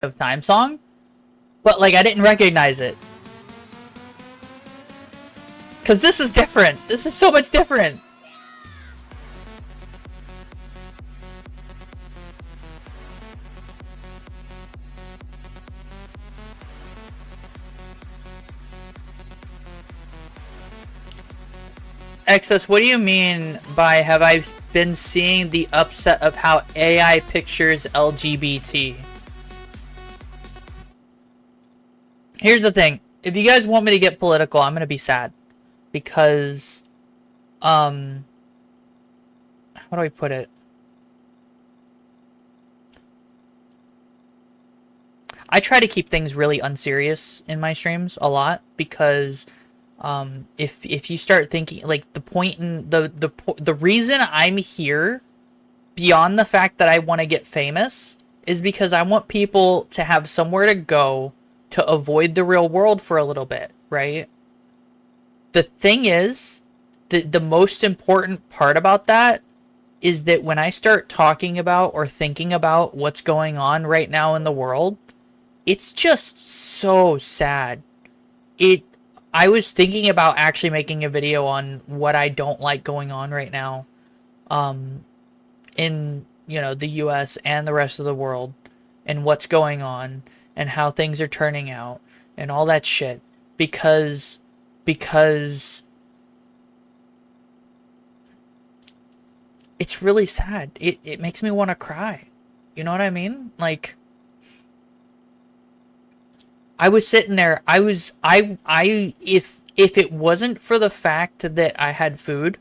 of Time song, but like I didn't recognize it. Cause this is different. This is so much different. Excess, what do you mean by have I been seeing the upset of how AI pictures LGBT? Here's the thing. If you guys want me to get political, I'm gonna be sad. Because, how do I put it? I try to keep things really unserious in my streams a lot because if you start thinking like the point in the reason I'm here beyond the fact that I want to get famous is because I want people to have somewhere to go to avoid the real world for a little bit, right? The thing is, the most important part about that is that when I start talking about or thinking about what's going on right now in the world, it's just so sad. I was thinking about actually making a video on what I don't like going on right now in, the US and the rest of the world and what's going on and how things are turning out and all that shit because it's really sad. It makes me want to cry. You know what I mean? Like, I was sitting there, if it wasn't for the fact that I had food,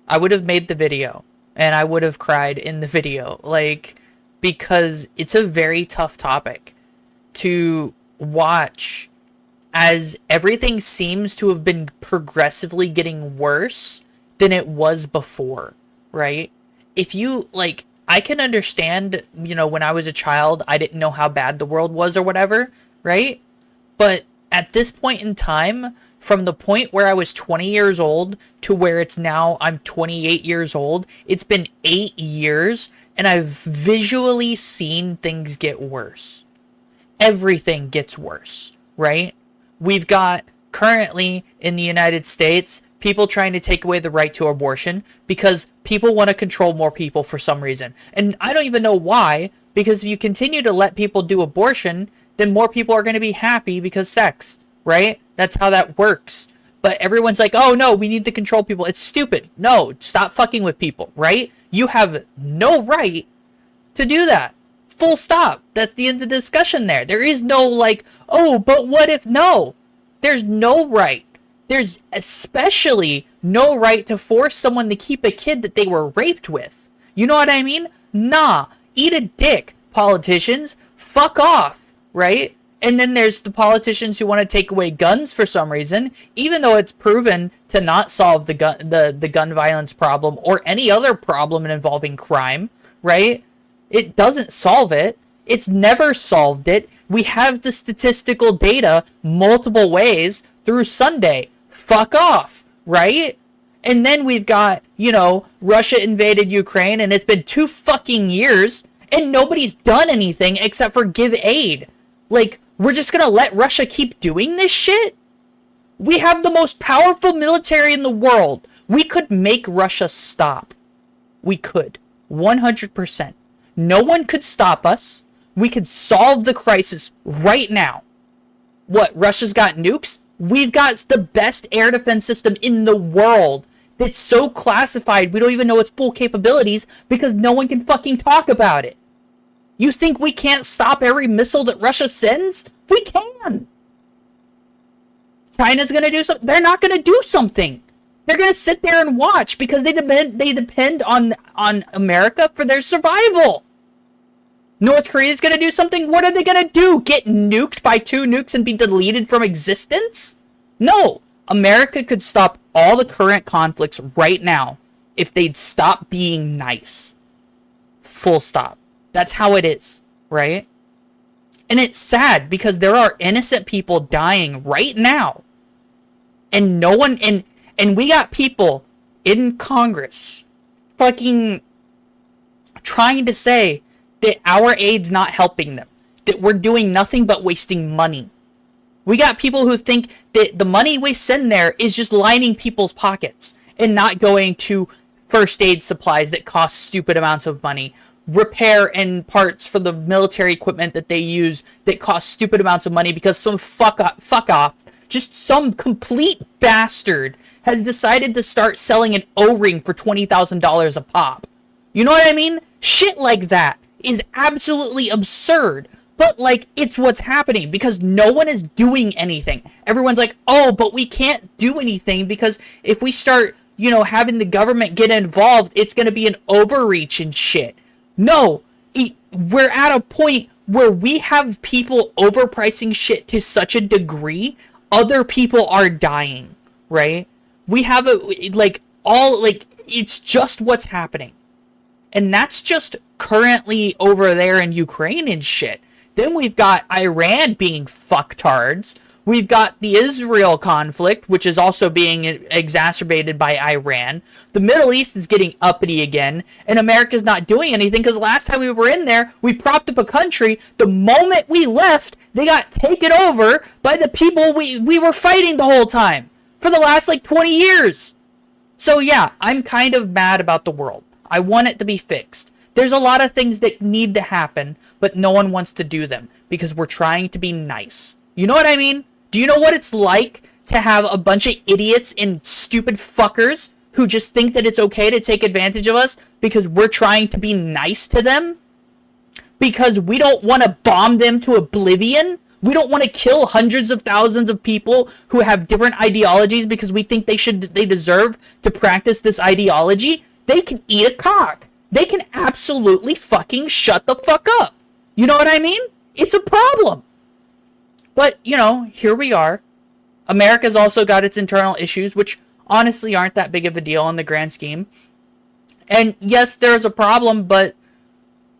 I would have made the video and I would have cried in the video, like, because it's a very tough topic to watch as everything seems to have been progressively getting worse than it was before, right? If you, like, I can understand, when I was a child, I didn't know how bad the world was or whatever, right? But at this point in time, from the point where I was 20 years old to where it's now I'm 28 years old, it's been 8 years, and I've visually seen things get worse. Everything gets worse, right? We've got currently in the United States people trying to take away the right to abortion because people want to control more people for some reason. And I don't even know why, because if you continue to let people do abortion, then more people are going to be happy because sex, right? That's how that works. But everyone's like, oh no, we need to control people. It's stupid. No, stop fucking with people, right? You have no right to do that. Full stop. That's the end of the discussion there. There is no like, oh, but what if no? There's no right. There's especially no right to force someone to keep a kid that they were raped with. You know what I mean? Nah. Eat a dick, politicians. Fuck off. Right? And then there's the politicians who want to take away guns for some reason, even though it's proven to not solve the gun violence problem or any other problem involving crime, right? It doesn't solve it. It's never solved it. We have the statistical data multiple ways through Sunday. Fuck off, right? And then we've got, Russia invaded Ukraine and it's been 2 fucking years and nobody's done anything except for give aid. Like, we're just gonna let Russia keep doing this shit? We have the most powerful military in the world. We could make Russia stop. We could. 100%. No one could stop us. We could solve the crisis right now. What, Russia's got nukes? We've got the best air defense system in the world that's so classified we don't even know its full capabilities because no one can fucking talk about it. You think we can't stop every missile that Russia sends? We can. China's gonna do something. They're not gonna do something. They're gonna sit there and watch because they depend on America for their survival. North Korea's gonna do something. What are they gonna do? Get nuked by 2 nukes and be deleted from existence? No. America could stop all the current conflicts right now if they'd stop being nice. Full stop. That's how it is, right? And it's sad because there are innocent people dying right now. And no one, and we got people in Congress fucking trying to say that our aid's not helping them. that we're doing nothing but wasting money. We got people who think that the money we send there is just lining people's pockets and not going to first aid supplies that cost stupid amounts of money, repair and parts for the military equipment that they use that cost stupid amounts of money because some fuck off, just some complete bastard has decided to start selling an O-ring for $20,000 a pop. You know what I mean? Shit like that is absolutely absurd. But, like, it's what's happening because no one is doing anything. Everyone's like, oh, but we can't do anything because if we start, you know, having the government get involved, it's going to be an overreach and shit. No, we're at a point where we have people overpricing shit to such a degree, other people are dying, right? We have it's just what's happening. And that's just currently over there in Ukraine and shit. Then we've got Iran being fucktards. We've got the Israel conflict, which is also being exacerbated by Iran. The Middle East is getting uppity again, and America's not doing anything because last time we were in there, we propped up a country. The moment we left, they got taken over by the people we were fighting the whole time for the last, 20 years. So yeah, I'm kind of mad about the world. I want it to be fixed. There's a lot of things that need to happen, but no one wants to do them because we're trying to be nice. You know what I mean? Do you know what it's like to have a bunch of idiots and stupid fuckers who just think that it's okay to take advantage of us because we're trying to be nice to them? Because we don't want to bomb them to oblivion? We don't want to kill hundreds of thousands of people who have different ideologies because we think they deserve to practice this ideology? They can eat a cock. They can absolutely fucking shut the fuck up. You know what I mean? It's a problem. But, here we are. America's also got its internal issues, which honestly aren't that big of a deal in the grand scheme. And yes, there's a problem, but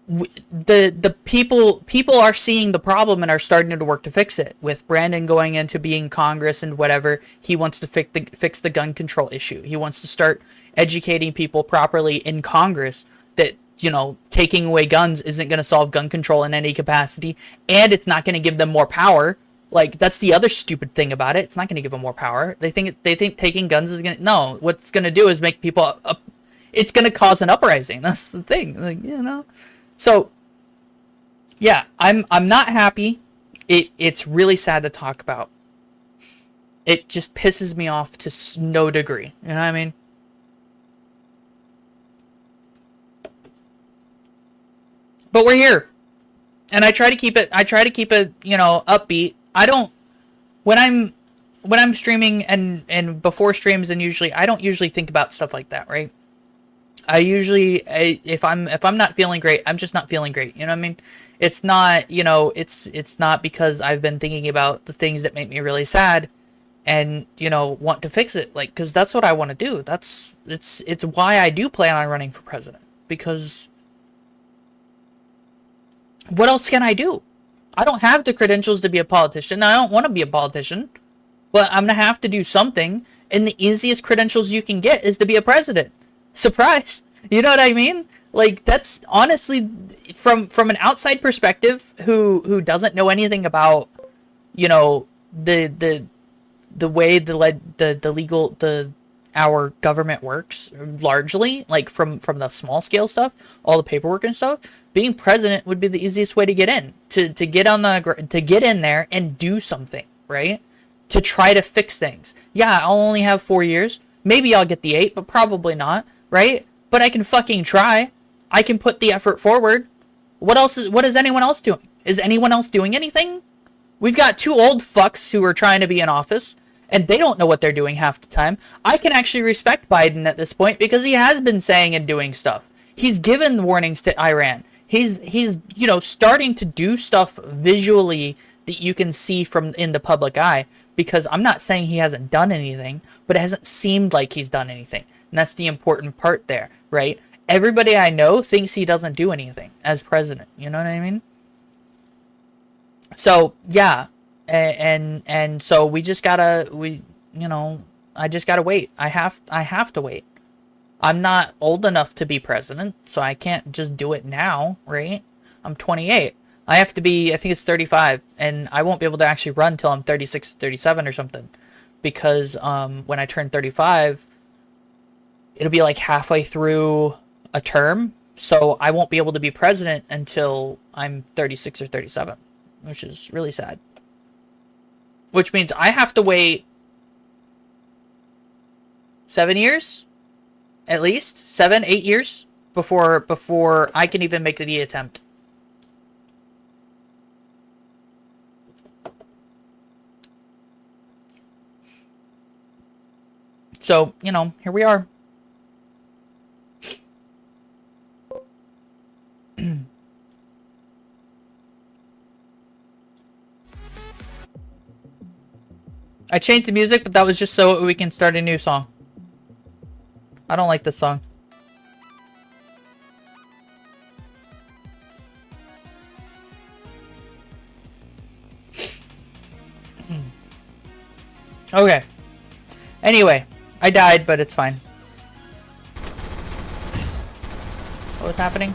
the people are seeing the problem and are starting to work to fix it. With Brandon going into being Congress and whatever, he wants to fix the gun control issue. He wants to start educating people properly in Congress that, taking away guns isn't going to solve gun control in any capacity, and it's not going to give them more power. That's the other stupid thing about it. It's not going to give them more power. They think taking guns is going to... No, what it's going to do is make people... it's going to cause an uprising. That's the thing. So, yeah, I'm not happy. It's really sad to talk about. It just pisses me off to no degree. You know what I mean? But we're here. And I try to keep it upbeat. I don't when I'm streaming and before streams, and usually I don't usually think about stuff like that, right? If I'm not feeling great, I'm just not feeling great. You know what I mean? It's not, it's not because I've been thinking about the things that make me really sad and, want to fix it. Cause that's what I want to do. It's why I do plan on running for president, because what else can I do? I don't have the credentials to be a politician. I don't want to be a politician, but I'm going to have to do something. And the easiest credentials you can get is to be a president. Surprise. You know what I mean? That's honestly, from an outside perspective, who doesn't know anything about, the way our government works, largely, from the small scale stuff, all the paperwork and stuff. Being president would be the easiest way to get in, to get in there and do something, right? To try to fix things. Yeah, I'll only have 4 years. Maybe I'll get the 8, but probably not, right? But I can fucking try. I can put the effort forward. What is anyone else doing? Is anyone else doing anything? We've got 2 old fucks who are trying to be in office, and they don't know what they're doing half the time. I can actually respect Biden at this point because he has been saying and doing stuff. He's given warnings to Iran. He's starting to do stuff visually that you can see from in the public eye, because I'm not saying he hasn't done anything, but it hasn't seemed like he's done anything. And that's the important part there, right? Everybody I know thinks he doesn't do anything as president. You know what I mean? So, yeah. And so we just gotta, I just gotta wait. I have to wait. I'm not old enough to be president, so I can't just do it now, right? I'm 28. I have to be, I think it's 35, and I won't be able to actually run till I'm 36, 37 or something. Because when I turn 35, it'll be like halfway through a term, so I won't be able to be president until I'm 36 or 37, which is really sad. Which means I have to wait 7 years, at least 7, 8 years before I can even make the attempt. So, you know, here we are. I changed the music, but that was just so we can start a new song. I don't like this song. Okay. Anyway, I died, but it's fine. What was happening?